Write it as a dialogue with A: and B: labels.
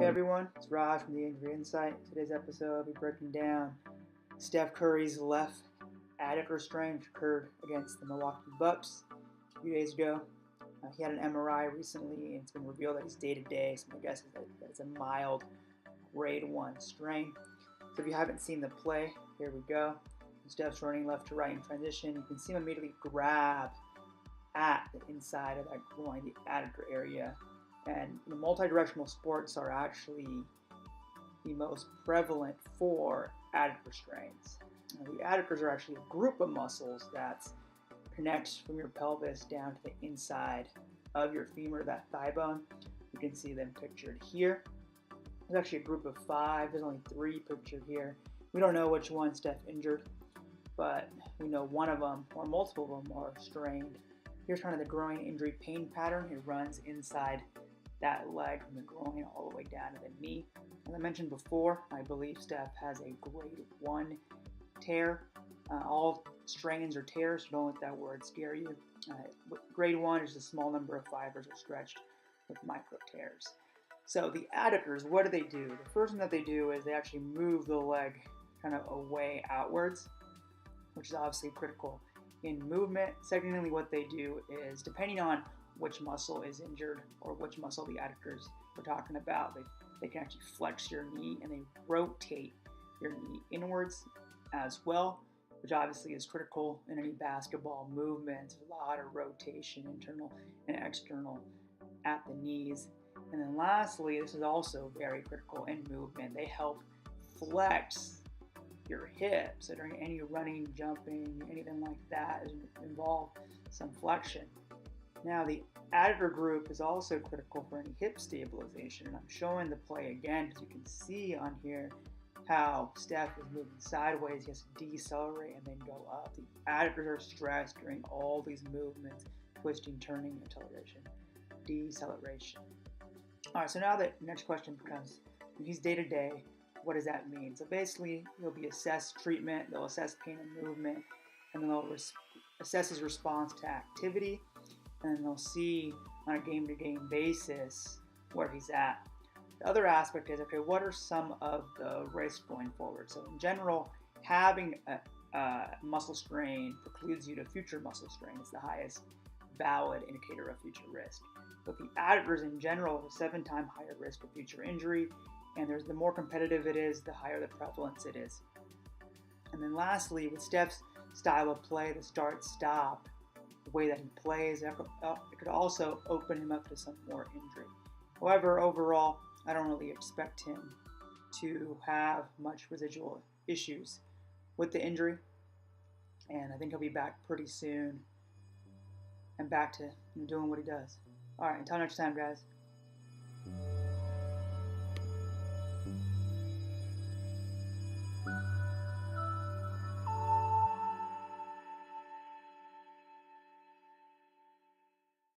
A: everyone, it's Raj from the Injury Insight. Today's episode, I'll be breaking down Steph Curry's left adductor strain, which occurred against the Milwaukee Bucks a few days ago. He had an MRI recently, and it's been revealed that he's day-to-day, so my guess is that it's a mild grade 1 strain. So if you haven't seen the play, here we go. Steph's running left to right in transition. You can see him immediately grab at the inside of that groin, the adductor area. And the multi-directional sports are actually the most prevalent for adductor strains. Now, the adductors are actually a group of muscles that connects from your pelvis down to the inside of your femur, that thigh bone. You can see them pictured here. There's actually a group of 5. There's only 3 pictured here. We don't know which one Steph injured, but we know one of them or multiple of them are strained. Here's kind of the groin injury pain pattern. It runs inside that leg from the groin all the way down to the knee. As I mentioned before, I believe Steph has a grade 1 tear. All strains are tears, so don't let that word scare you. Grade 1 is a small number of fibers are stretched with micro tears. So the adductors, what do? The first thing that they do is they actually move the leg kind of away outwards, which is obviously critical in movement. Secondly, what they do is, depending on which muscle is injured or which muscle the adductors we're talking about, they can actually flex your knee and they rotate your knee inwards as well, which obviously is critical in any basketball movement. A lot of rotation, internal and external, at the knees. And then lastly, this is also very critical in movement. They help flex your hips. So during any running, jumping, anything like that is involved some flexion. Now the adductor group is also critical for any hip stabilization. And I'm showing the play again because you can see on here how Steph is moving sideways. He has to decelerate and then go up. The adductors are stressed during all these movements: twisting, turning, acceleration, deceleration. All right, so now the next question becomes, if he's day-to-day, what does that mean? So basically, he'll be assessed treatment, they'll assess pain and movement, and then they'll assess his response to activity, and then they'll see on a game-to-game basis where he's at. The other aspect is, okay, what are some of the risks going forward? So in general, having a muscle strain precludes you to future muscle strain. It's the highest valid indicator of future risk. But the adductors in general have a 7-time higher risk of future injury, and the more competitive it is, the higher the prevalence it is. And then lastly, with Steph's style of play, the start-stop, the way that he plays, it could also open him up to some more injury. However, overall, I don't really expect him to have much residual issues with the injury, and I think he'll be back pretty soon and back to doing what he does. All right, until next time, guys.